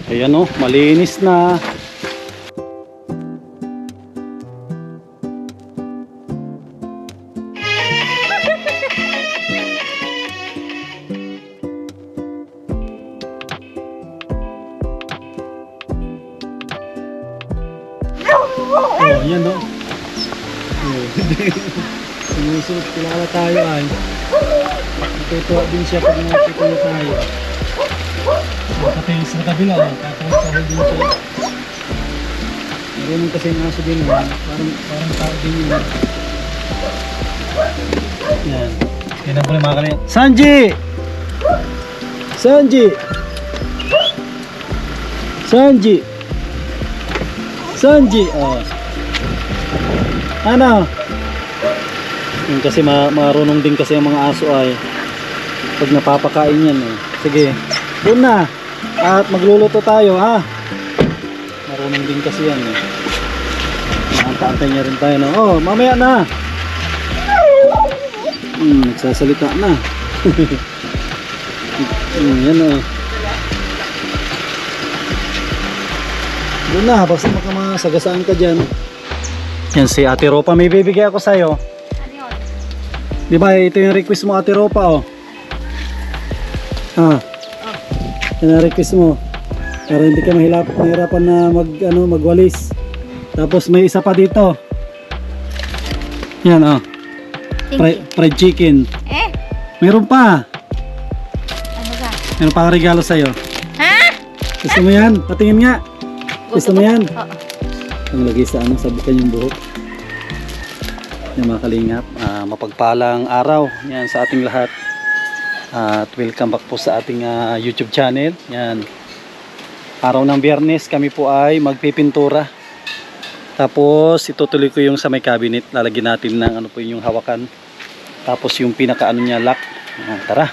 Ayan o, malinis na. Oh, ayan o. Sumusunod, kilala tayo ay. Natutuwa din siya pag nakikita na tayo. Pati sa kabila, kakawal din siya. Marunong kasi yung aso din, parang tao din yun. Yan. Yan ang pala mga kanina. Sanji! Sanji! Sanji! Sanji! Oh. Ano? Yung kasi marunong din kasi ang mga aso ay pag napapakain yan. Eh. Sige, doon na. At magluluto tayo ha. Marunong din kasi yan. Eh. Nakantantay niya rin tayo. No? Oh, mamaya na. Nagsasalita na. Yan o. Doon na, basta magkamasagasaan ka dyan. Yan si Ate Ropa, may bibigay ako sa'yo. Ano yun? Diba, ito yung request mo Ate Ropa oh. Yan ang request mo. Para hindi ka mahirapan na magwalis. Tapos may isa pa dito. Yan oh. Fried chicken. Meron pa. Ano ka? Meron pa akong regalo sa'yo. Ha? Gusto mo yan? Patingin nga. Gusto mo yan? Oo. Ang lagay sa sabukan yung buhok. Yan mga kalingap, mapagpalang araw yan sa ating lahat. At welcome back po sa ating YouTube channel. Yan. Araw ng Biyernes kami po ay magpipintura. Tapos itutuloy ko yung sa may cabinet. Lalagyan natin ng ano po yung hawakan. Tapos yung pinakaano niya lock. Tara,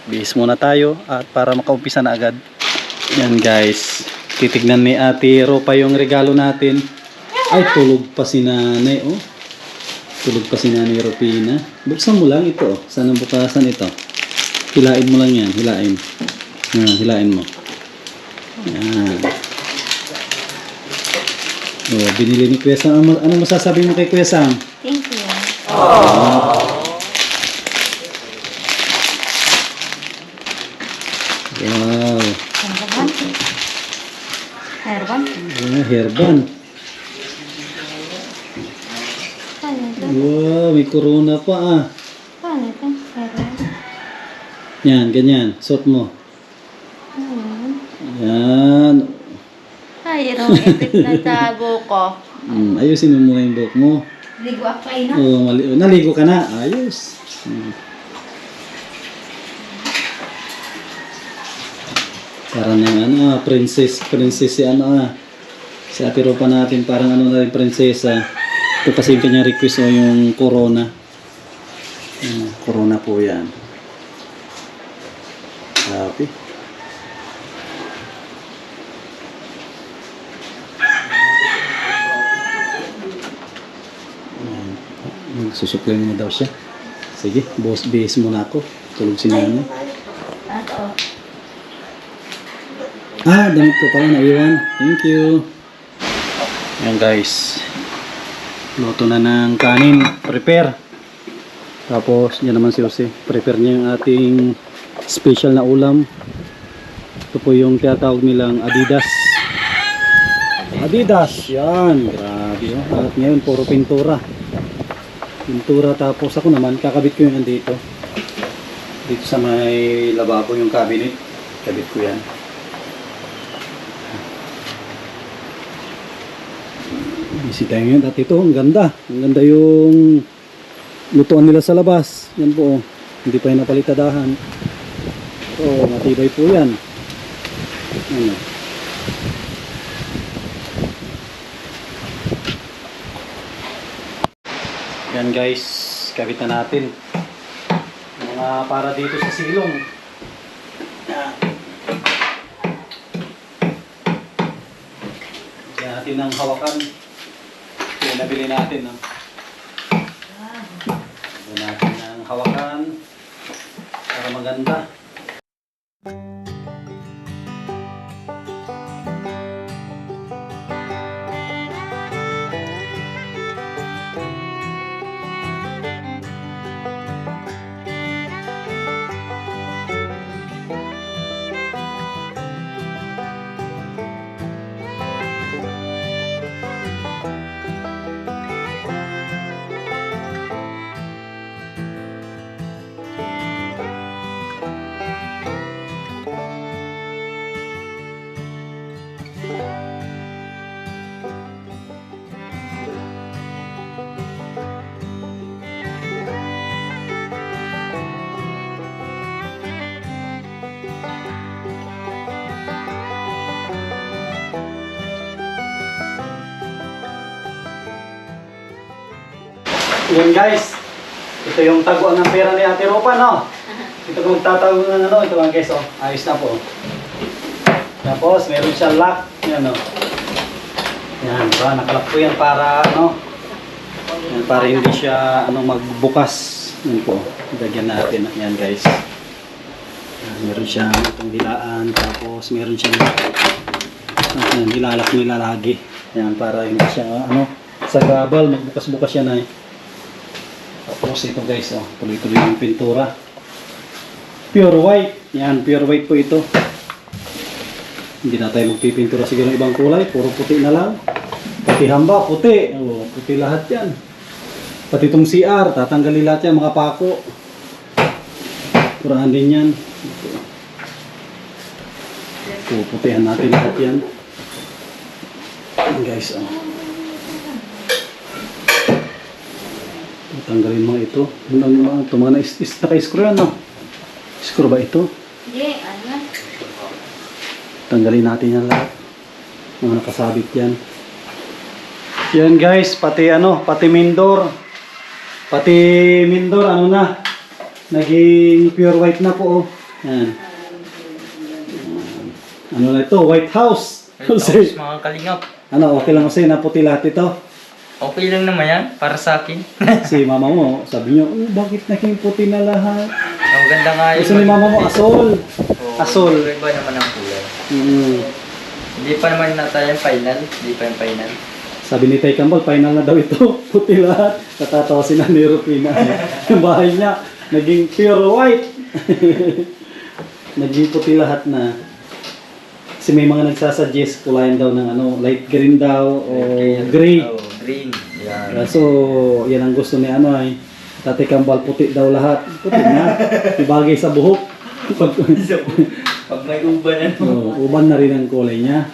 bihis muna tayo at para makaumpisa na agad. Yan guys. Titignan ni Ate Ropa yung regalo natin. Ay, tulog pa si nanay, oh. Tulog pa si nanay Ropina. Buksan mo lang ito, oh. Saan ang bukasan ito? Hilain mo lang yan, hilain. Yan, hilain mo. Yan. Oh, binili ni Kuya Sam. Anong masasabi mo kay Kuya Sam? Thank you. Wow. Herban? Herban. Paano ito? Wow, may corona pa ah. Paano ito? Herban? Yan, ganyan. Suot mo. Yan. Ay, yung ipit na tago ko. Ayusin mo muna yung buhok mo. Ligo ako kayo na. Oh, naligo ka na. Ayos. Parang yung princess si si Ate Ropa natin, parang na rin prinsesa. Ito kasi yung kanyang request yung corona. Corona po yan. Happy. Susuplay mo daw siya. Sige, boss base muna ako. Tulog si nanay. Damit ko pala naiwan. Thank you. Ayan guys. Luto na ng kanin. Prepare. Tapos, yan naman si Jose. Prepare niya yung ating special na ulam. Ito po yung tinatawag nilang Adidas. Adidas. Yan. Grabe. Oh. At ngayon, puro pintura. Pintura. Tapos ako naman, kakabit ko yung dito. Dito sa may lababo yung cabinet. Kabit ko yan. Busy tayo ngayon. At ito, ang ganda. Ang ganda yung lutuan nila sa labas. Yan po. Hindi pa yung napalitadahan. So, matibay po yan. Ano. Yan guys. Kabit na natin. Mga para dito sa silong. Yan. Yan natin ng hawakan. Yan nabili natin. No? Yan natin ng hawakan. Para maganda. Yun guys, ito yung taguan ng pera ni Ate Ropa, no? Ito kung magtatago ng ano, ito lang guys, oh. Ayos na po. Tapos, meron siyang lock. Yan, oh. Yan, diba? Nakalak po yan para, ano, yan, para hindi siya, ano, magbukas. Yan po. Lagyan natin. Yan guys. Yan, meron siyang itong dilaan. Tapos, meron siyang nilalak nila lagi. Yan, para hindi siya, ano, sa gabal, magbukas-bukas yan ay. Tapos ito guys, oh, tuloy-tuloy yung pintura. Pure white. Yan, pure white po ito. Hindi na tayo magpipintura siguro ng ibang kulay. Puro puti na lang. Pati hamba, puti. Oh, puti lahat yan. Pati itong CR, tatanggalin lahat yan, mga pako. Purahan din yan. Puputihan natin lahat yan. Yan guys, oh. Tanggalin mo ito. Ito mga naka-screw yan, no? Screw ba ito? Hindi, ano? Tanggalin natin yan lahat. Mga nakasabit yan. Yan guys, pati ano, pati mindor. Pati mindor, ano na. Naging pure white na po, oh. Yan. Ano na ito? White House. Tapos mga kalingap. Ano, okay lang kasi na puti lahat ito. Okay lang naman yan, para sa akin. Si mama mo, sabi niyo, bakit naging puti na lahat? Ang ganda nga yun. Gusto ni mama mo, asol. Asol. Iba naman ang kulay. Hindi pa naman na tayo final. Hindi pa yung final. Sabi ni Tay Kambal, final na daw ito. Puti lahat. Natatawa si Nanay Rufina. Yung bahay niya, naging pure white. Naging puti lahat na. Kasi may mga nagsasuggest kulayan daw ng ano, light green daw o gray. Oh, green. Yan. So, yan ang gusto ni ano ay Tatay Kambal, puti daw lahat. Puti na. Ibagay sa buhok. Pag may uban ano. Uban na rin ang kulay niya.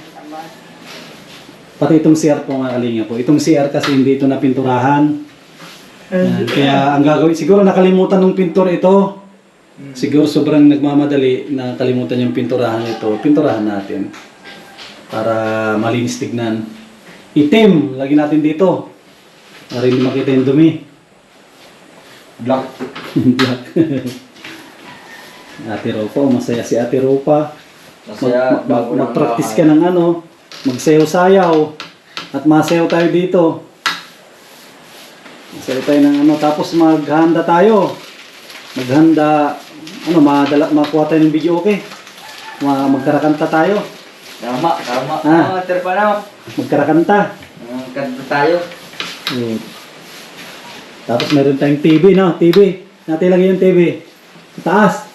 Pati itong CR po mga kalinga po. Itong CR kasi hindi ito napinturahan. Yan. Kaya ang gagawin, siguro nakalimutan ng pintor ito. Siguro sobrang nagmamadali na kalimutan yung pinturahan ito. Pinturahan natin. Para malinis tignan. Itim, lagi natin dito. Para hindi makita yung dumi. Black. Black. Ate Ropa, masaya si Ate Ropa. Masaya. Mag-practice ka ng ano, magsayaw-sayaw. At masayaw tayo dito. Masayaw tayo ng ano, tapos maghanda tayo. Maghanda, ano, makuha tayo ng video, okay? Magkarakanta tayo. Tama. Ah. Terpa na. Magkarakanta. Kanta tayo. Tapos meron tayong TV, no? TV. Natin lang yung TV. Sa taas.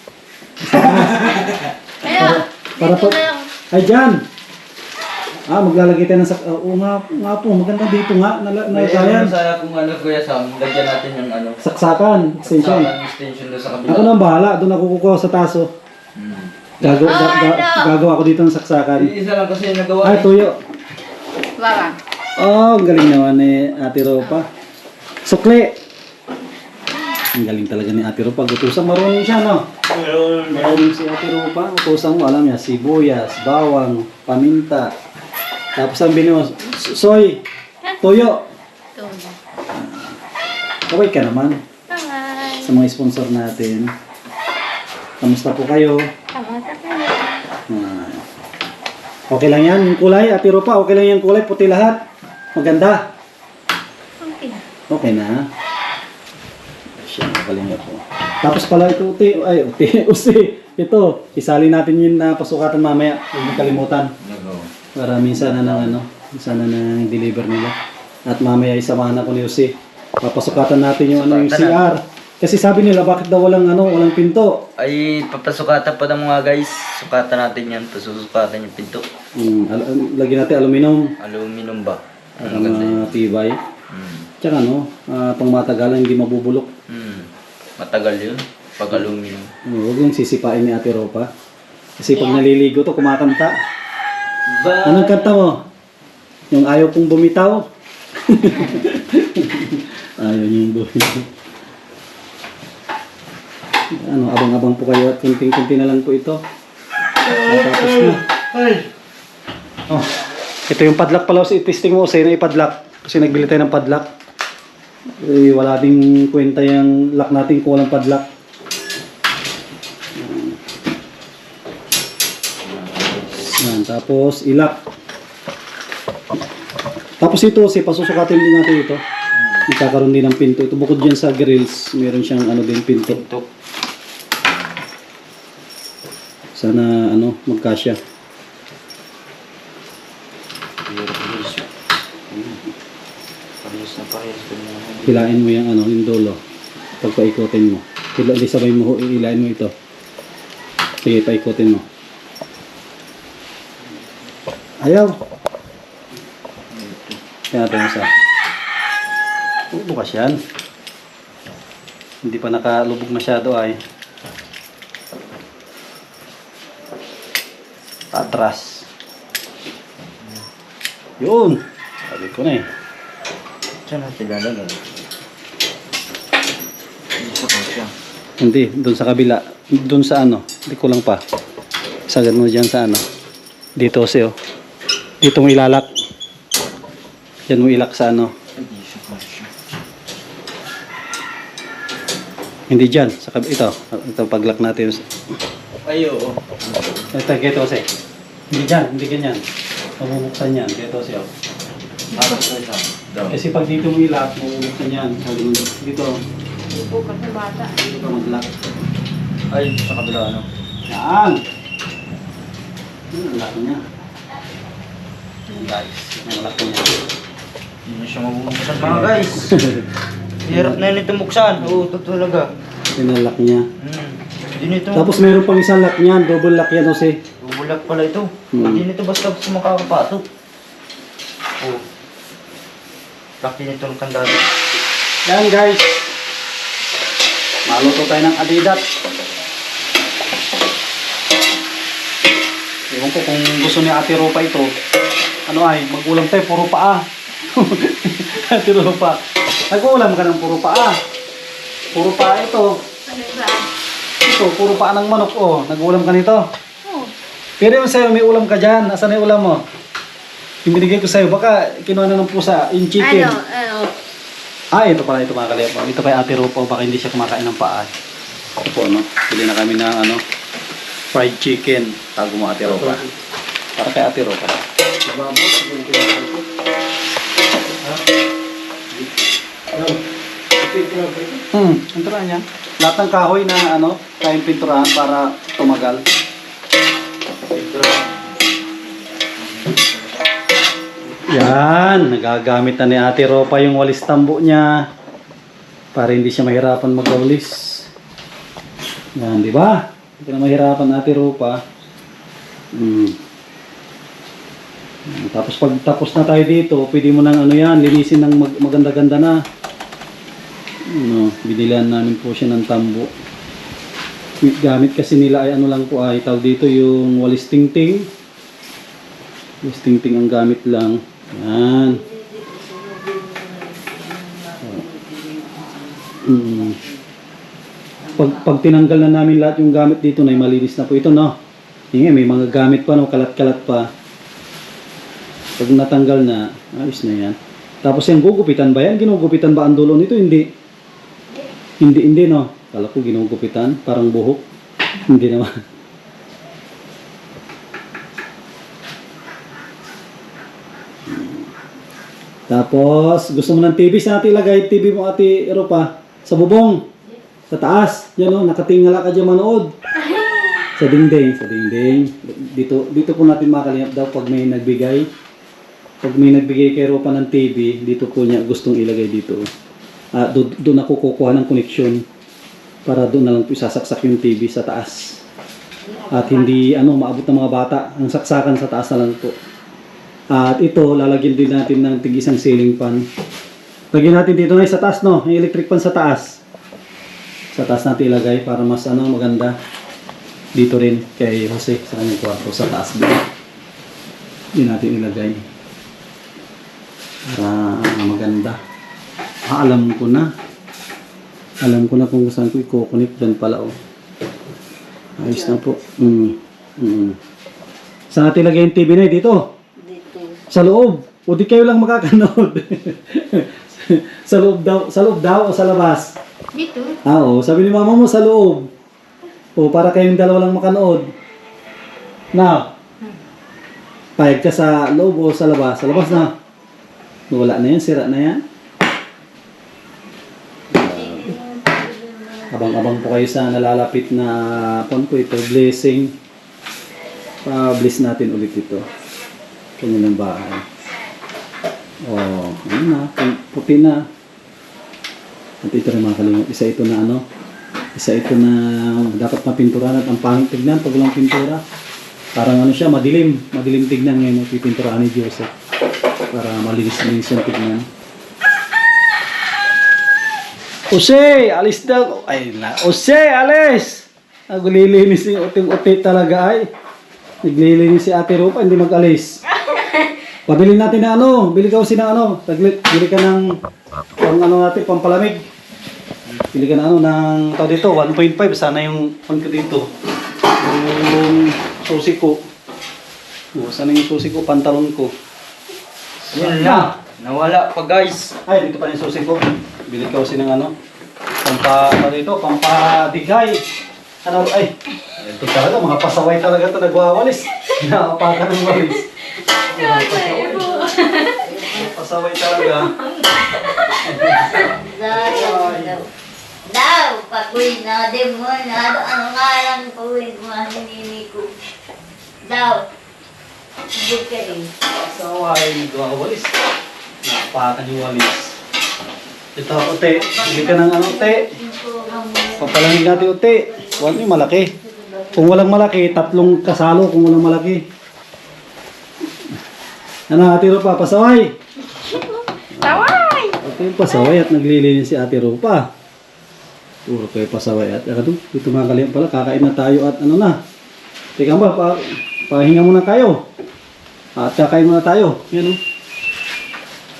Kaya, Para dito po. lang. Ay, dyan. Maglalagay tayo ng oo nga po, maganda dito nga. Nalagayan. Sana kung ano Kuya Sam, lagyan natin yung ano. Saksakan, extension. Extension doon sa kabila. Ako nang bahala, doon ako kukuha sa taso. Gagawa ko dito ng saksakan. Isa lang kasi yung nagawa. Ay, tuyo. Baba. Oh, ang galing naman ni Ate Ropa. Sukli. Ang galing talaga ni Ate Ropa. Gutusang marunong siya, no? Marunong si Ate Ropa. Gutusang mo, alam niya, sibuyas, bawang, paminta. Tapos ang mo, soy, toyo. Tulo. Kaway ka naman Hi. sa mga sponsor natin. Kamusta po kayo? Tama sa kayo. Okay lang yan, yung kulay, Ate Ropa, okay lang yung kulay, puti lahat. Maganda. Okay. Okay na. Siya, magaling na po. Tapos pala ito, usi. Ito, isali natin yun na pasukatan mamaya. Huwag mo kalimutan. Para minsan na deliver nila. At mamaya isamahan ako ni Usi. Papasukatan natin yung ano yung CR. Kasi sabi nila bakit daw walang pinto. Ay, papasukatan pa ng mga guys. Sukatan natin yan. Pasusukatan yung pinto. Lagyan natin aluminum. Aluminum ba? Para matibay. Tsaka pang matagalan hindi mabubulok. Matagal yun. Pag aluminum. Huwag yung sisipain ni Ate Ropa. Kasi pag naliligo to, kumakanta. Anong kanta mo? Yung ayaw kong bumitaw? Ayaw niyong bumitaw. Abang-abang po kayo at kunting-kunti na lang po ito. Tapos na. Ito yung padlock pala. Testing mo, sa'yo na ipadlock. Kasi nagbili tayo ng padlock. Eh, wala ding kwenta yung lock natin kung walang padlock. Yan, tapos ilock. Tapos ito, pasusukatin din natin ito. Magkakaroon din ng pinto. Ito bukod dyan sa grills, meron siyang ano din pinto. Ito. Sana ano, magkasya. Parehas na parehas. Hilain mo yung ano, yung dulo. Pagpaikotin mo. Hindi sabay mo, hilain mo ito. Sige, paikotin mo. Ayaw. Kaya natin isa. Bukas yan. Hindi pa nakalubog masyado ay. Atras. Yun. Sabi ko na eh. Saan natin lalagay? Isa pa siya. Hindi, doon sa kabila. Doon sa ano. Hindi ko lang pa. Sagad mo dyan sa ano. Dito siyo. Dito mo ilalak. Diyan mo ilak sa ano. Isa pa siya. Hindi dyan. Sa ito. Ito paglock natin. Ay, oo. Ito kasi. Hindi dyan. Hindi ganyan. Mamumuksan yan. Ito siyo. Kasi pag dito mo ilak, mamumuksan yan. Dito. Bukas na bata. Dito mag-lock. Ay, sa kabila ano? Yan. Yan ang lock niya. Yan guys. Yan ang lock niya. Hindi na siya mabubuksan mga guys. Hirap na yun ito buksan. Oo, ito talaga. Yan ang lock niya. Hindi nito. Tapos meron pang isang lock niyan. Double lock yan kasi. Bubulak pala ito. Hmm. Hindi nito basta makakapato. Oo. Laki nito ng kandado. Yan guys. Maluto tayo ng adidat. Ewan ko kung gusto ni Ate Ropa ito. Ano ay, mag-ulam tayo, puro paa. Ate Ropa, nag-ulam ka ng puro paa. Puro paa ito. Ano ba? Ito, puro paa ng manok. Oh, nag-ulam ka nito. Oh. Pero yung sa'yo, may ulam ka dyan. Asan yung ulam mo? Yung binigay ko sa'yo, baka kinuha na ng pusa, yung chicken. Ano? Ah, ito pala, ito mga kalipang. Ito kay Ate Ropa, baka hindi siya kumakain ng paa. Ito po, ano, pili na kami ng, ano, fried chicken. Tago mo Ate Ropa. Para kay Ate Ropa. Pinturahan niya. Lahat ng kahoy na, ano, kayang pinturahan para tumagal. Yan, nagagamit na ni Ate Ropa yung walis tambo niya para hindi siya mahirapan magwalis. Yan, di ba? Hindi na mahirapan Ate Ropa. Tapos pag tapos na tayo dito, pwede mo nang ano yan, linisin ng maganda-ganda na. Ano, binilan namin po siya ng tambo. Gamit kasi nila ay ano lang po ay tawag dito yung walis tingting. Walis tingting ang gamit lang. Yan. Pag tinanggal na namin lahat yung gamit dito na malinis na po ito, no? Yung may mga gamit pa, no? Kalat-kalat pa. Pag natanggal na, ayos na yan. Tapos yung gugupitan ba yan? Ginugupitan ba ang dulo nito? Hindi. Hindi, no? Kala ko ginugupitan, parang buhok. Hindi naman. Tapos, gusto mo ng TV? Saan natin ilagay TV mo, Ate Ropa? Sa bubong. Sa taas. Yan o, nakatingala ka dyan manood. Sa dingding. Sa dingding. Dito po natin makakalingap daw pag may nagbigay. Pag may nagbigay kay Ropa ng TV, dito po niya gustong ilagay dito. Doon ako kukuha ng connection. Para doon na lang po isasaksak yung TV sa taas. At hindi maabot ng mga bata. Ang saksakan sa taas na lang po. At ito, lalagyan din natin ng tigisang ceiling fan. Lagyan natin dito na sa taas, no? Yung electric fan sa taas. Sa taas natin ilagay para mas maganda. Dito rin kay Jose sa kanyang kwarto sa taas dito. Hindi natin ilagay. Para maganda. Alam ko na. Alam ko na kung saan ko i-connect dyan pala, oh. Ayos na po. Saan natin ilagay yung TV na dito? Dito. Sa loob. O di kayo lang makakanood. Sa loob daw o sa labas? Dito. Oo, sabi ni mama mo sa loob. O, para kayong dalawa lang makanood. Na, payag ka sa loob o sa labas? Sa labas na. Wala na yan, sira na yan. Abang-abang po kayo sa nalalapit na po ito, blessing. Pa-bless natin ulit ito. Kanilang bahay. Oh, ano na, puti na. At ito rin mga kalingap. Isa ito na ano, isa ito na dapat mapinturahan at ang pangit tignan pag walang pintura. Parang ano siya, madilim. Madilim tignan ngayon, pipinturahan ni Joseph. Para malinis-linis yung tignan. Jose, alis daw. Ay na, Jose, alis! Naglilinis yung uting-uti talaga ay. Naglilinis si Ate Rupa, hindi mag-alis. Pabili natin na ano, bili ka kasi ng ano, bili ka ng pang ano natin, pampalamig. Bili ka na ano, ng tao dito, 1.5, sana yung pang ko dito. Yung susi ko. Sana yung susi ko, pantalon ko. Yan na. Nawala pa guys. Ay, dito pa yung susi ko. Bili ka kasi ng ano, pampadigay. Ano, ay, ito talaga, mga pasaway talaga ito, nagwawalis. Nakapakan ng walis. Pasaway talaga. Daw, pakuin na, demo na, ano nga lang pakuin mo, hinini ko. Daw, hindi ka rin. Pasaway, nagwawalis. Nakapakan yung walis. Ito, Ote. Bili ka ng ano, Ote. Papalangin natin, Ote. Huwag yung malaki. Kung walang malaki, 3 kasalo kung walang malaki. Ano, Ate Rupa, pasaway. Taway! Ito yung pasaway at naglilinis si Ate Rupa. Puro kayo pasaway at ito mga kaliham pala, kakain na tayo at ano na. Teka ba, pahinga muna tayo. At kakain muna tayo. Yan o.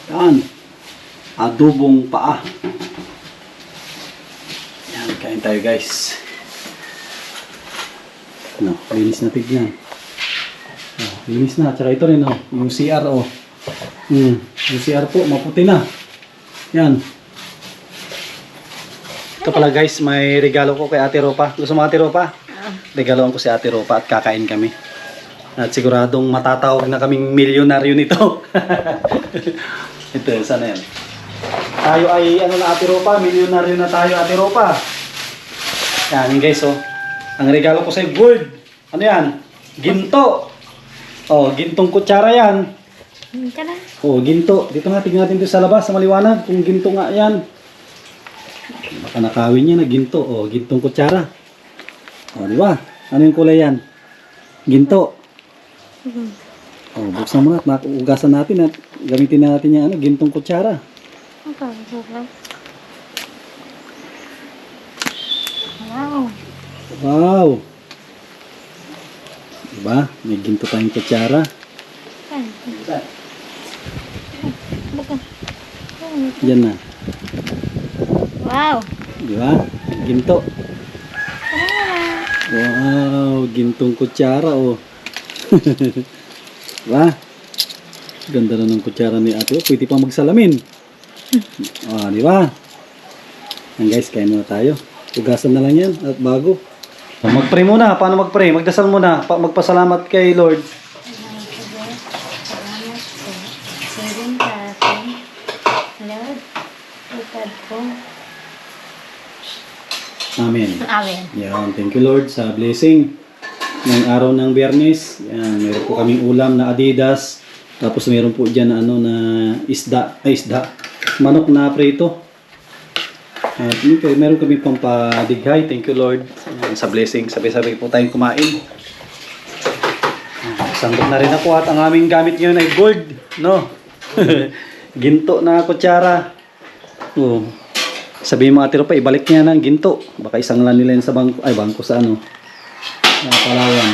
Yan. Adobong paa. Yan, kain tayo guys. No, linis na tignan. Oh, linis na. Tsaka ito rin oh, yung CR oh. Yung CR po, maputi na. Yan. Ito pala guys, may regalo ko kay Ate Ropa. Gusto mo Ate Ropa? Regaloan ko si Ate Ropa at kakain kami. At siguradong matatawag na kaming milyonaryo nito. Ito, sana yan. Tayo ay, ano na Ate Ropa, milyonaryo na tayo Ate Ropa. Yan guys oh. Ang regalo ko sa'yo, gold. Ano yan? Ginto. Oh, gintong kutsara yan. Oh, ginto. Dito nga, tignan natin dito sa labas, sa maliwanag. Kung ginto nga yan. Baka nakawin niya na ginto. Oh, gintong kutsara. Oh, di ba? Ano yung kulay yan? Ginto. Oh, buksan mo na at ugasan natin at gamitin natin yung ano, gintong kutsara. Wow. Wow! Diba? May ginto tayong kutsara. Yan na. Wow. Diba? Ginto. Wow! Gintong kutsara oh. Diba? Ganda na ng kutsara ni ate. Oh, pwede pa magsalamin. Oh, diba? Yan guys, kain muna tayo. Ugasan na lang yan at bago. Mag-pray muna. Paano mag-pray? Magdasal muna. Magpasalamat kay Lord. Salamat po. Sirin sa akin. Lord, ipad ko. Amen. Amen. Yan. Thank you Lord sa blessing. Ngayong araw ng Biyernes. Yan. Meron po kaming ulam na Adidas. Tapos meron po dyan na ano na isda. Ay isda. Manok na prito. At meron kami pampadighay. Thank you Lord sa blessing. Sabay-sabay po tayong kumain. Sandok na rin ako at ang aming gamit ngayon ay gold. No? Ginto na kutsara. Oh. Sabihin mo Ate Ropa, ibalik niya ng ginto. Baka isang lang nila yun sa bangko. Ay, bangko sa ano? Palawan.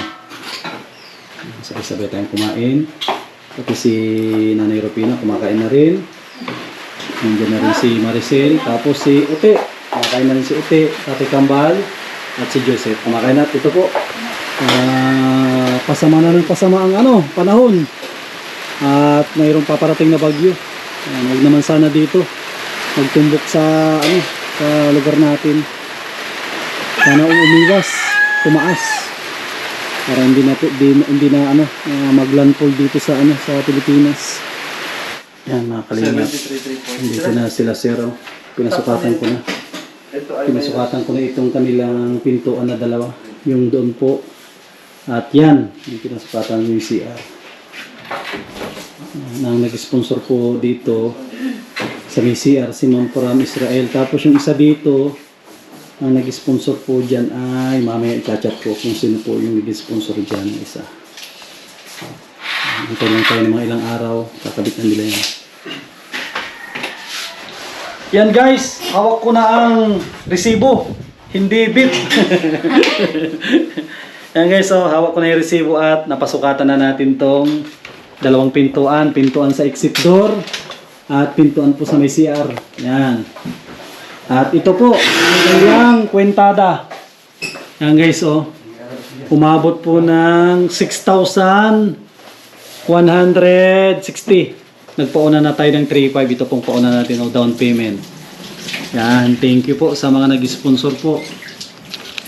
Sabay-sabay tayong kumain. Pati si Nanay Rupina kumakain na rin. Nandiyan na rin si Maricel, tapos si Ute. Kumakain na rin si Ute, Ate Kambal, at si Joseph. Kumakain na. Ito po. Pasama na ng pasama ang ano, panahon. At mayroong paparating na bagyo. Huwag naman sana dito. magtumbok sa ano, sa lugar natin. Sana umiwas, tumaas para hindi na ano, maglandfall dito sa ano, sa Pilipinas. Yan mga kalingap. Dito na sila sir. Oh. Pinasukatan ko na. Pinasukatan ko na itong kanilang pintuan na dalawa. Yung doon po. At yan, yung pinasukatan yung CR. Nang nag-sponsor po dito sa CR, si Ma'am from Israel. Tapos yung isa dito, ang nag-sponsor po dyan ay, mamaya i-chat ko kung sino po yung nag-sponsor dyan, isa. Ito lang tayo ng mga ilang araw, kakabit na nila yan. Yan guys, hawak ko na ang resibo, hindi bit. Yan guys, so hawak ko na yung resibo at napasukatan na natin tong dalawang pintuan. Pintuan sa exit door at pintuan po sa may CR. Yan. At ito po, ang kwentada. Yan guys, oh. Umabot po ng 6,160. Nagpauna na tayo ng 3,500. Ito pong pauna natin o down payment. Yan, thank you po sa mga nag-sponsor po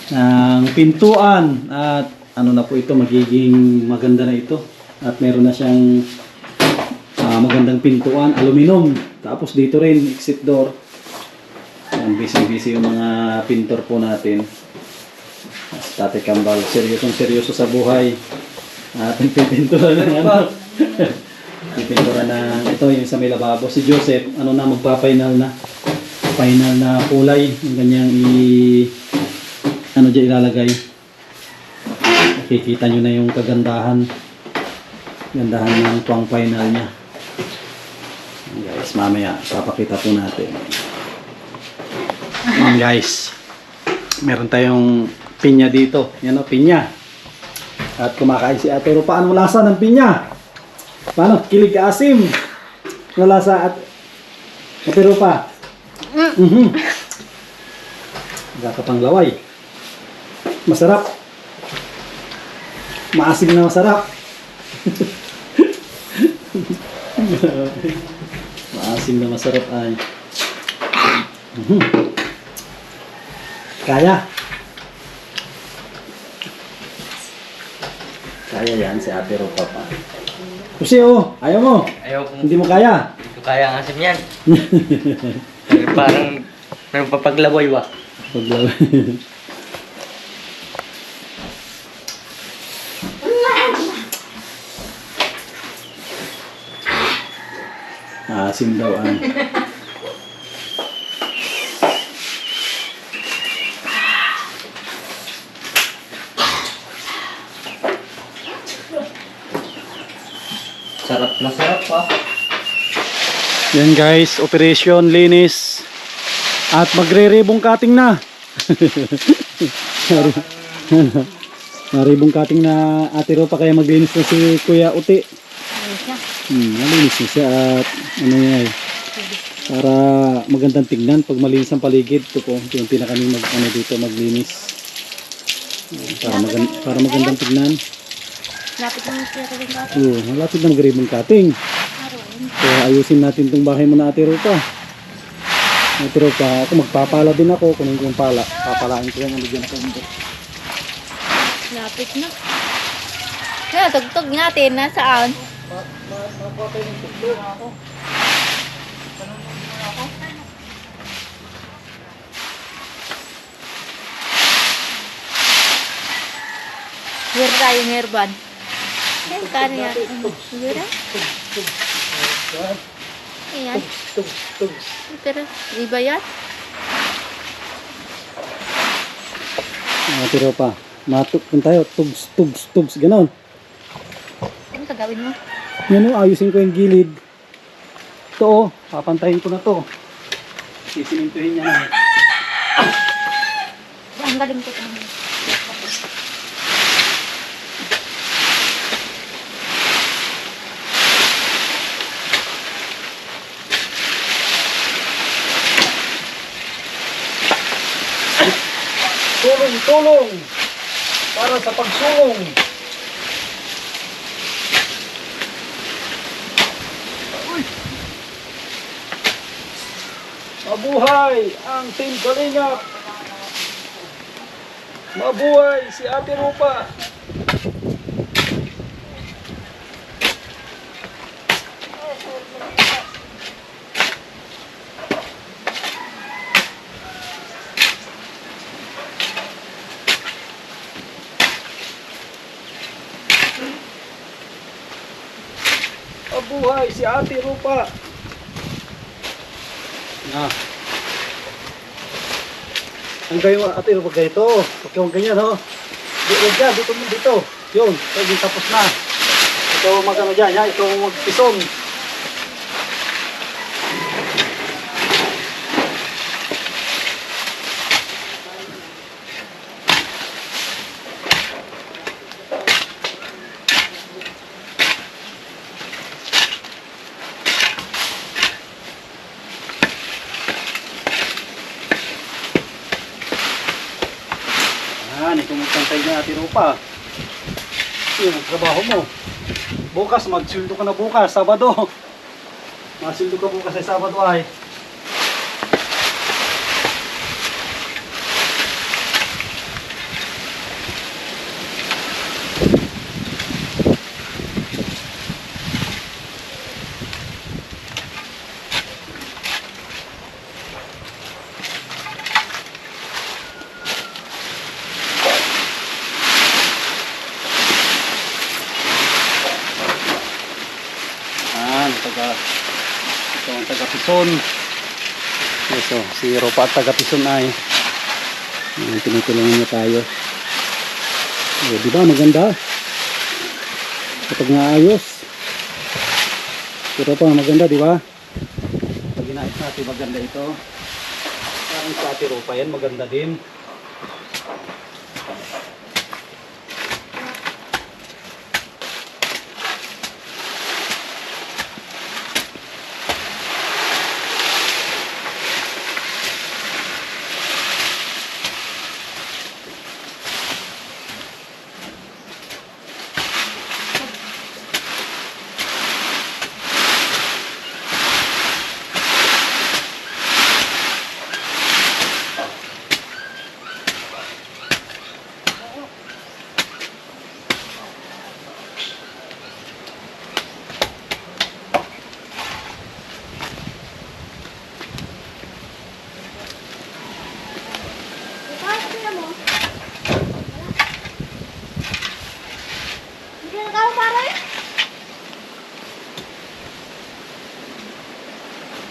ng pintuan. At ano na po ito, magiging maganda na ito. At meron na siyang magandang pintuan, aluminum. Tapos dito rin, exit door. Yan, busy-busy yung mga pintor po natin. Tate Kambal, seryoso sa buhay. At pintura na ano. Pintura na ito yung sa may lababo. Si Joseph, ano na, magpa-final na. Final na kulay. Yung kanyang ano dyan ilalagay. Nakikita nyo na yung kagandahan. Gandahan ng pang final niya. Guys, mamaya papakita po natin. Guys, meron tayong pinya dito. Yan o, pinya. At kumakain si Ate Ro. Paano lasa ng pinya? Paano? Kilig asim. Ano lasa at Ate Ro pa? Nakakapang laway. Masarap. Maasim na masarap. Maasim na masarap ay. Kaya. Kaya yan si Ate Ro pa. Kasi oh, ayaw mo. Ayaw kong... Hindi mo kaya. Hindi ko kaya ang asim yan. Parang papaglaboy ba? Paglaway. Asim daw ang. Sarap na sarap pa. Yan guys, operation linis. At magre-ribbon cutting na. Ribbon cutting na Ate Ro pa kaya maglinis na si Kuya Uti. Malinis na siya at ano yan para magandang tignan pag malinis ang paligid. Ito po, yung kami dito maglinis. Para magandang tignan. Lapit naman siya sa rin ka. Malapit na mag-ribbon cutting. Kaya ayusin natin itong bahay mo na Ate Ro pa. Ate Ro pa, ako magpapala din ako. Kunin ko yung pala. Papalain ko yung dyan sa mundo. Lapit na. Kaya tugtog natin, nasaan? Mapapatay ng tugtog ako. Here tayo, Herban. Ayan, kano yan? Here? Ayan. Pero, iba yan? Ate Ro pa, matukun tayo. Tugs, ganon. Ano gagawin mo? Yan o, ayusin ko yung gilid. Ito o, papantayin ko na to. Sisimintuhin niya na. Ang galing ko ito. Tulong para sa pagsulong. Mabuhay ang Team Kalingap! Mabuhay si Ate Rupa! Mabuhay si Ate Rupa! Ah. Ang gayo Ate Rupa ganito. Huwag kang ganyan ho. Huwag dyan, dito mo dito. Yun, tapos na. Ito magano dyan, ha? Ito magpison. Ito magkantay na Ate Rupa. Yung trabaho mo. Bukas, magsildo ka na bukas, Sabado. Magsildo ka bukas ay Sabado ay. Ito ang taga-pison. Ito, si Rupa at taga-pison ay tinutulungan niya tayo. Di ba maganda? Kapag naayos. Si Rupa maganda, di ba? Pag inaayos natin maganda ito. Parang sa Ate Rupa yan, maganda din.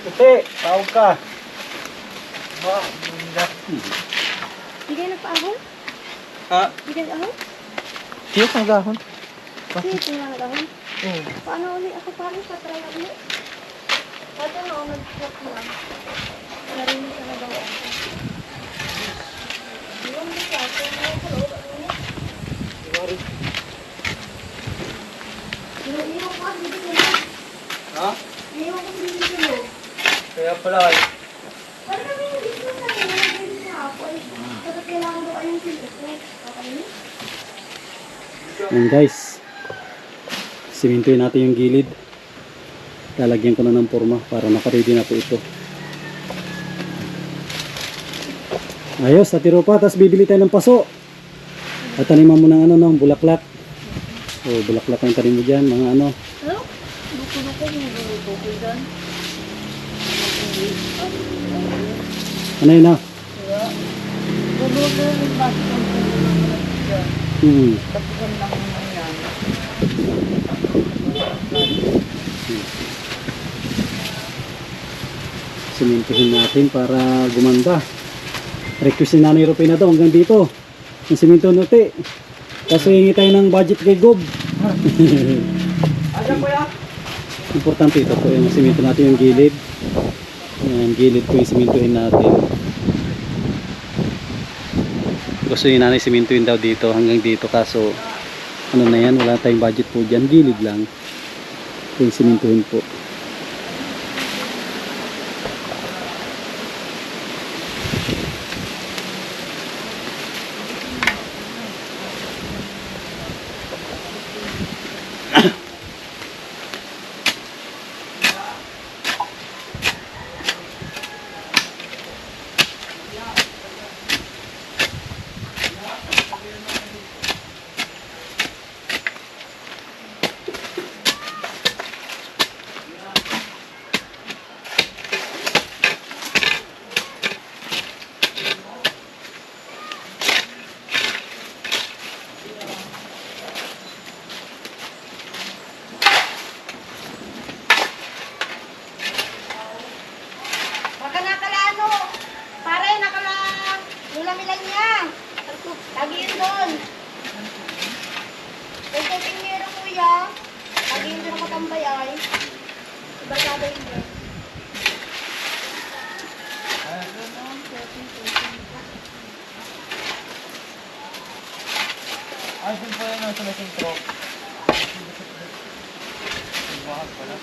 Puti, tawag ka. Ba, hindi. Hindi kayo nagpa-ahon? Ha? Hindi kayo nag-ahon? Tiyo kang gahon. Hindi kayo nag-ahon? Oo. Paano ulit? Ako parang patry na ulit. Pato na ako nag-trap lang. Narinig ka na daw ako. Iwan mo siya. Kaya mo sa loob. Ano niya? Iwan ko ang dito sa loob. Ha? Iwan ko dito sa loob. Kaya pala ay. Parang kami yung dito sa akin. Nalagay dito sa ako. Kapag kailangan daw kayong silip. Okay? Ayan guys, simintuin natin yung gilid. Lalagyan ko na ng forma para nakaready na po ito. Ayos, Ate Rupa, tapos bibili tayo ng paso. At taniman mo ng ano, ng bulaklak. O, bulaklak ang tanim mo dyan, mga ano. Hello? Buko-buko yung buko ko dyan. Ano yun, ha? Buko-buko yung baso ko dyan. Tapusan lang naman yan. Simintuhin natin para gumanda. Request ni Nanay Rupina daw hanggang dito. Ang siminto nuti. Kaso hingi tayo ng budget kay Gob. Ayan po ya. Importante ito po yung siminto natin yung gilid. Yung gilid po yung simintuhin natin. Gusto ni Nanay simintuhin daw dito hanggang dito. Kaso ano na yan, wala tayong budget po dyan. Gilid lang. Ito yung simintuhin po. Barkada yun din. Ay, dun po yun sa may sintro. Bakit pala?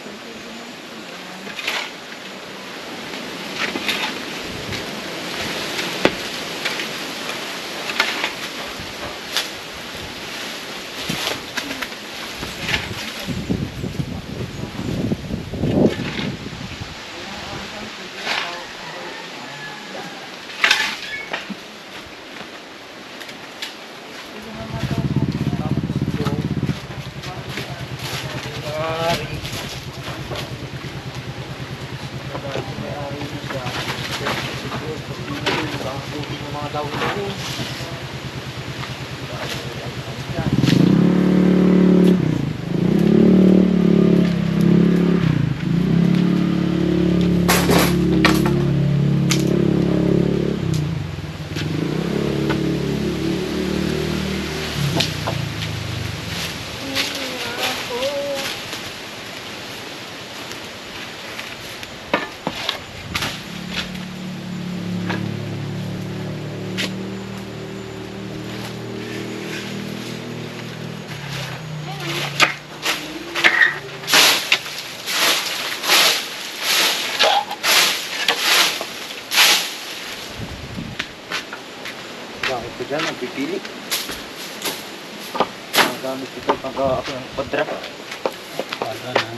Bakit ko dyan? Nagpipili. Ang gamit ito pag ako ng padra. Padra na.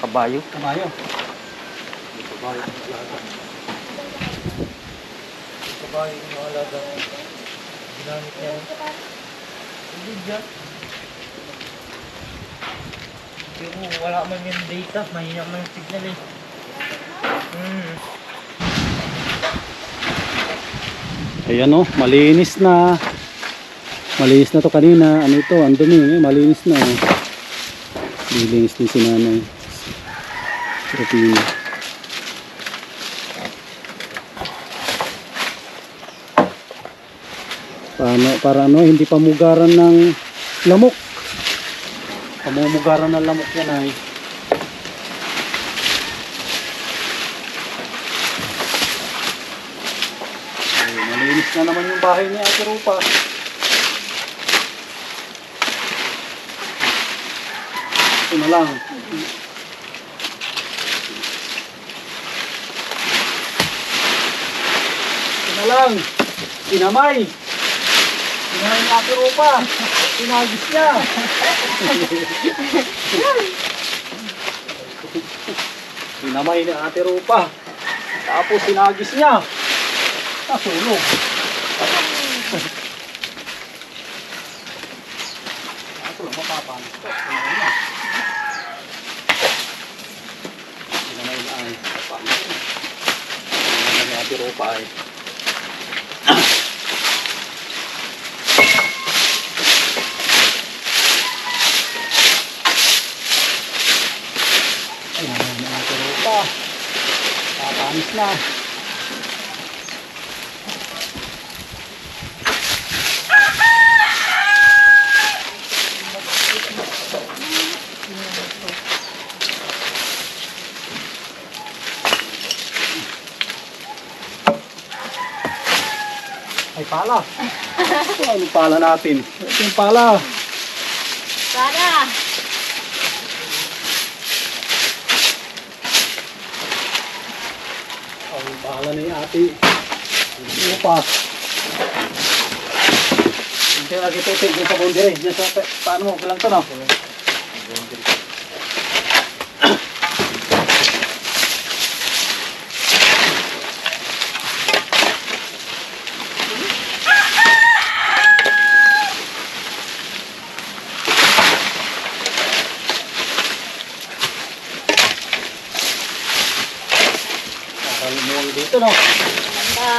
Kabayo. Kamayo. Kabayo ng alaga. Kabayo ng alaga. Ginamit niya rin. Hindi dyan. Pero wala man yung data. Mahina man yung signal eh. Ayan o, malinis na. Malinis na to kanina. Ano ito? Ang dumi. Malinis na. Nilinis din si nanay. Rupina. Para ano, hindi pamugaran ng lamok. Pamumugaran ng lamok yan ay. Malinis na naman yung bahay ni Ate Rupa. Ito na lang. Ito na lang. Pinamay. Pinamay ni Ate Rupa. Pinagis niya. Pinamay ni Ate Rupa. Tapos sinagis niya. Natulog. Ako lang mapapanis ko. Pinamay na ay papanis ko. Pinamay ni Ate Rupa ay. Pinamay ni Ate Rupa. Papanis na. Ay, pala. Ano pala natin? Ito yung pala. Para! Ang pala ni ate. Ano pa? Hindi lagi tutig yung sa boundary. Diyan sa paano mo? Bilang to no? Nakalimuang dito no? Ganda.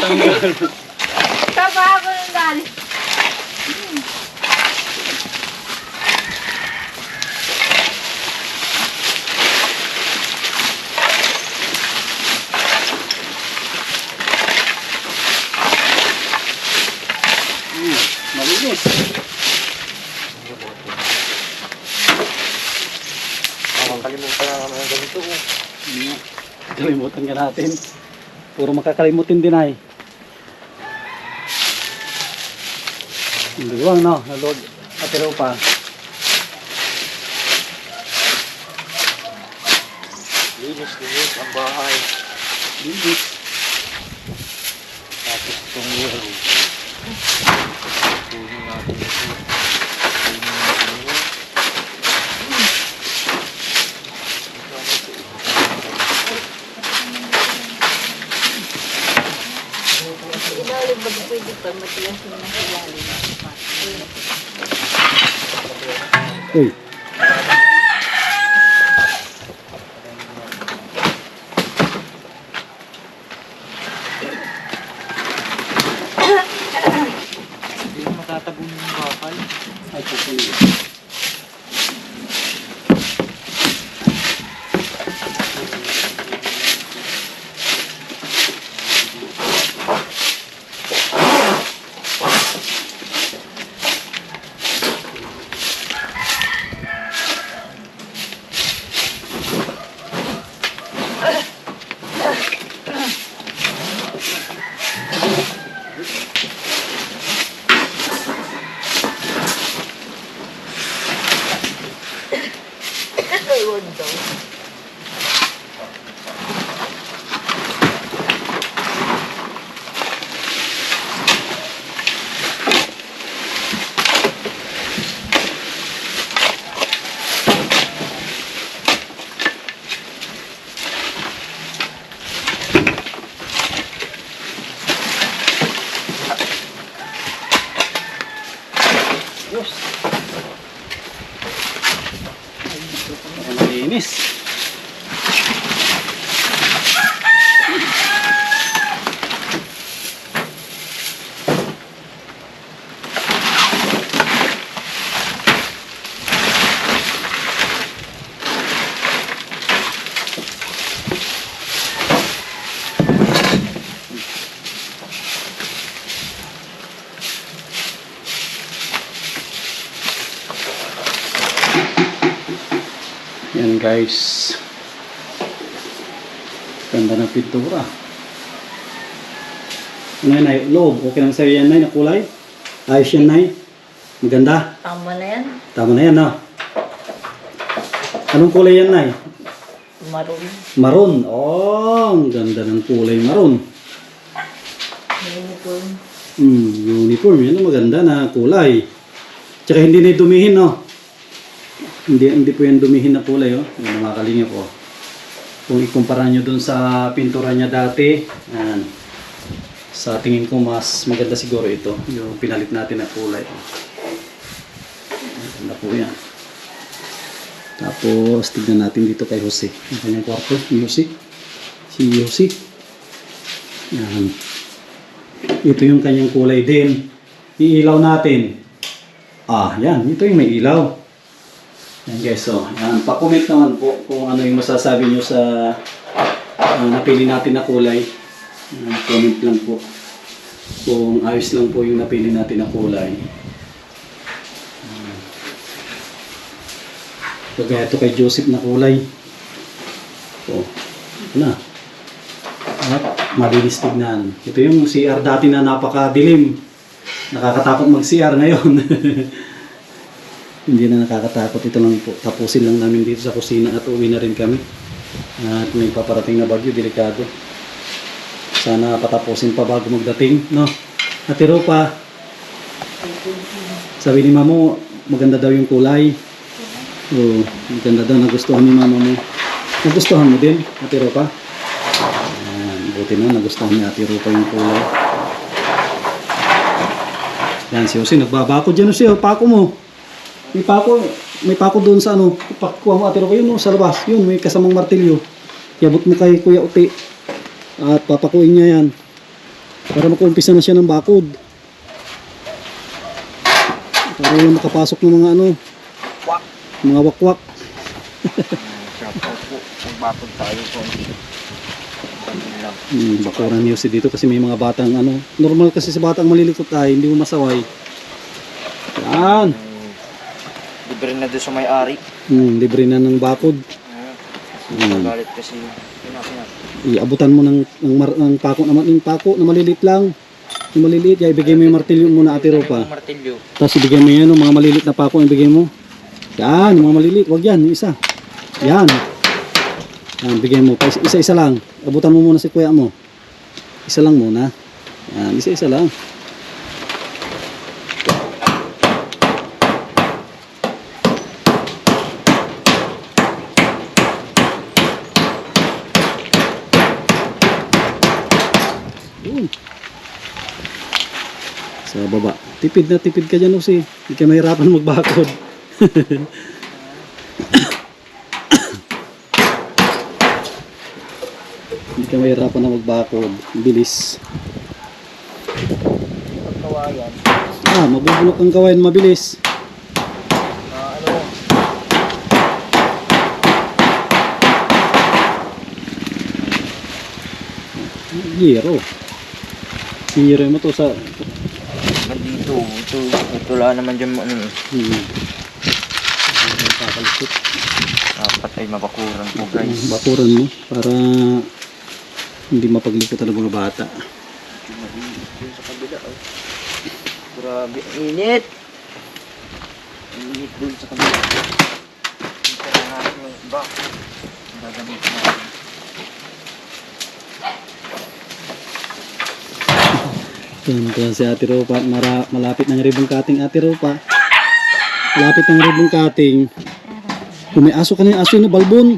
Tanggal. Taba ako ng galing. Kalimutan ka natin. Puro makakalimutin din ay. Hindi lang no, nalod. Atero pa. Linis ang bahay. Linis. Tapos itong yero. Kunin natin ito. Ilalim ba pwede pa matigas mo ng ilalim? Uy. Hindi mo matatabon yung bakal. Ay, pupunin. Ayun daw. Diyos. Ay, malinis. Yan guys. Ganda ng pintura. Ano yan, Nay? Loob. Okay lang sa'yo yan, Nay, na kulay? Ayos yan, Nay. Maganda. Tama na yan. Tama na yan, no? Anong kulay yan, Nay? Maroon. Maroon. Oh, ang ganda ng kulay maroon. Uniform. Uniform. Yan ang maganda na kulay. Tsaka hindi na dumihin, no? Hindi po yan dumihin na kulay, oh. Yan ang makalinga po. Kung ikumpara nyo dun sa pintura niya dati, yan. Sa tingin ko mas maganda siguro ito. Yung pinalit natin na kulay. Maganda po yan. Tapos, tignan natin dito kay Jose. Yung kanyang kwarto, si Jose. Si Jose. Yan. Ito yung kanyang kulay din. Iilaw natin. Ah, yan. Ito yung may ilaw. Yan guys, so, yan. Pa-comment naman po kung ano yung masasabi nyo sa napili natin na kulay. Comment lang po kung ayos lang po yung napili natin na kulay. Kagaya ito kay Joseph na kulay. So, ito na. At malinis tignan. Ito yung CR dati na napakadilim. Nakakatakot mag-CR ngayon. Hindi na nakakatakot. Ito lang po. Tapusin lang namin dito sa kusina at uwi na rin kami. At may paparating na bagyo. Delikado. Sana patapusin pa bago magdating. No? Ate Ropa, sabi ni Mamo, maganda daw yung kulay. Oo, maganda daw. Nagustuhan ni Mama mo. Nagustuhan mo din, Ate Ropa? Ayan, buti na. Nagustuhan ni Ate Ropa yung kulay. Yan, si Jose, nagbabako dyan. Jose, pako mo. May pako doon sa ano. Pakuha mo, Ate Ropa. Yun, sa labas. Yun, may kasamang martilyo. Iabot mo kay Kuya Uti. At papakuin niya yan. Para makuumpisa na siya ng bakod. Para yung makapasok ng mga ano. Mga wakwak. Shoutout po. Magbapod tayo po. Bakuran niyo si dito kasi may mga batang ano. Normal kasi sa batang malilikot ay hindi mo masaway. Yan. Libre na doon sa may-ari. Libre na ng bakod. Nagalit kasi. Pinapinap. Iabutan mo ng pako naman, yung pako na maliliit lang. Yung maliliit, kaya ibigay mo yung martilyo muna, Ate Ropa. Yung martilyo. Tapos ibigay mo yan, yung mga maliliit na pako, ibigay mo. Yan, yung mga maliliit, wag yan, yung isa. Yan. Yan, bigay mo. Isa-isa lang. Abutan mo muna si kuya mo. Isa lang muna. Yan, isa-isa lang. Yun. Sa baba. Tipid na tipid ka dyan, Usi. Hindi ka mahirapan magbakod. Hindi ka mahirapan na magbakod. Bilis. Pagkawayan. Mabubulok ang kawain, mabilis. Ano? Hero. Hero mo to sa... Dito. Ito lang naman dyan mo ano eh. Papalsik. Dapat ay mabakuran po guys. Bakuran mo para hindi mapaglikutan ng mga bata. Dito sa kabila oh. Grabe, init. Init dun sa kabila. Dito na natin yung iba. Gagamitin natin. Yan si Ate Ropa. Malapit ng ribbon cutting, Ate Ropa. Malapit ng ribbon cutting. Kung may aso ka na yung aso yung balbon.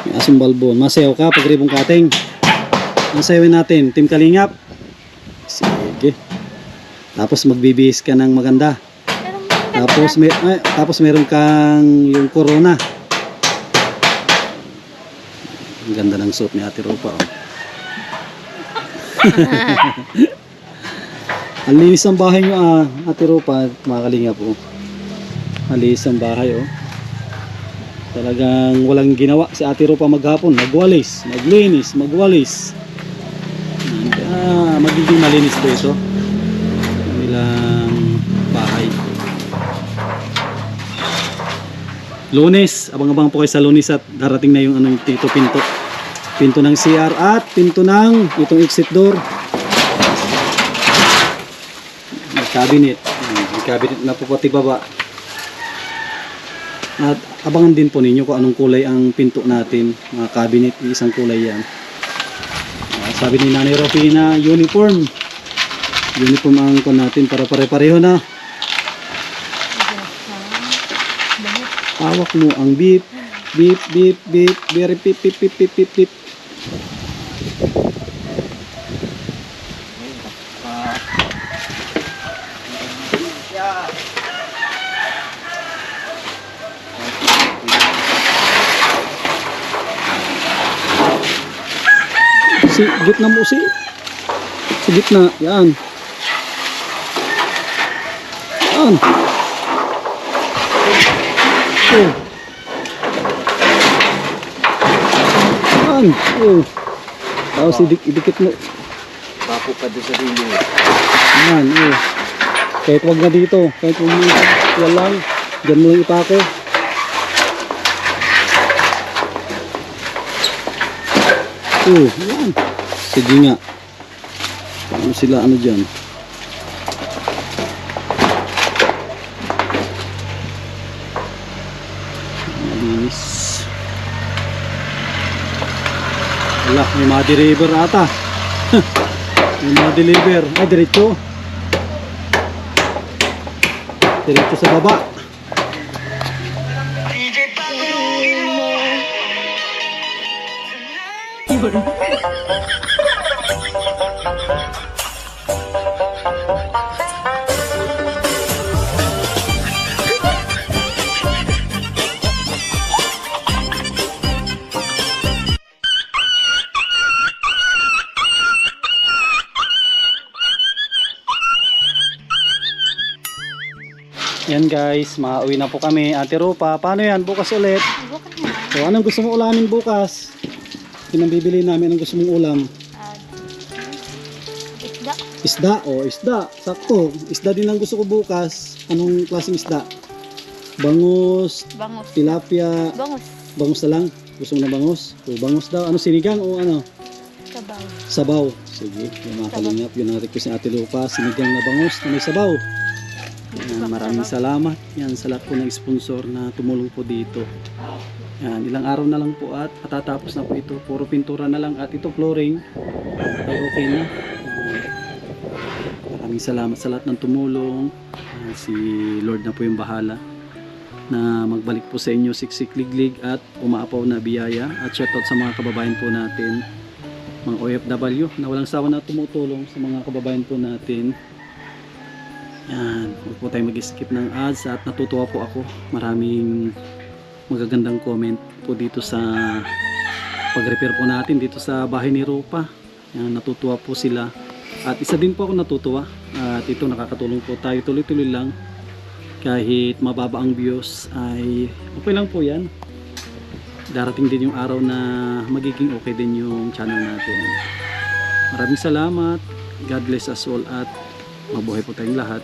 May asong balbon. Masayaw ka pag ribbon cutting. Masayawin natin. Team Kalingap. Sige. Tapos magbibihis ka ng maganda. Tapos meron kang yung corona. Ang ganda ng suit ni Ate Ropa. Oh. Ang linis ang bahay nyo, Ate Ropa, mga Kalingap po. Ang linis ang bahay, oh. Talagang walang ginawa si Ate Ropa maghapon. Magwalis, maglinis, magwalis. Magiging malinis po ito. Kanilang bahay. Lunes, abang-abang po kayo sa Lunes at darating na yung dito pinto. Pinto ng CR at pinto ng itong exit door. May cabinet. May cabinet na po pati baba. At abangan din po ninyo kung anong kulay ang pinto natin. Mga cabinet, isang kulay yan. Sabi ni Nanay Rofina, uniform. Uniform ang kon natin para pare-pareho na. Hawak mo ang beep, beep, beep, beep, very beep, beep, beep, beep, beep, beep. Si gitna mo si gitna yan yan yan tapos idikit mo Bapo pa doon sa dulo. yan kahit wag na dito kahit walang dyan mo lang ipako. Yan. Sige nga. Paano sila dyan? Malinis. Wala, may mga deliver ata. May mga deliver. Ay, diretso. Diretso sa baba. Yan guys, mauwi na po kami. Ate Ropa, paano yan? Bukas ulit. So, anong gusto mo ulamin bukas? Pinambibili namin, anong gusto mong ulam? Isda. Isda, isda. Sakto. Isda din ang gusto ko bukas. Anong klaseng isda? bangus, Bangus. tilapia, Bangus. bangus na lang. Gusto mo na bangus? O bangus daw. Ano, sinigang o ano? Sabaw. Sabaw. Sige, yung mga kalingap. Yun ang request ni Ate Lupa. Sinigang na bangus na may sabaw. Yan, maraming salamat. Yan, sa lahat po ng sponsor na tumulong po dito. Yan, ilang araw na lang po at matatapos na po ito. Puro pintura na lang at ito flooring ay okay na. Maraming salamat sa lahat ng tumulong. Si Lord na po yung bahala na magbalik po sa inyo siksik liglig at umaapaw na biyaya. At shoutout sa mga kababayan po natin, mga OFW na walang sawa na tumutulong sa mga kababayan po natin. Yan, huwag po tayo mag-skip ng ads at natutuwa po ako. Maraming magagandang comment po dito sa pag-repair po natin dito sa bahay ni Rupa. Yan, natutuwa po sila. At isa din po ako natutuwa. At ito, nakakatulong po tayo tuloy-tuloy lang. Kahit mababa ang views ay okay lang po yan. Darating din yung araw na magiging okay din yung channel natin. Maraming salamat. God bless us all at mabuhay po tayong lahat.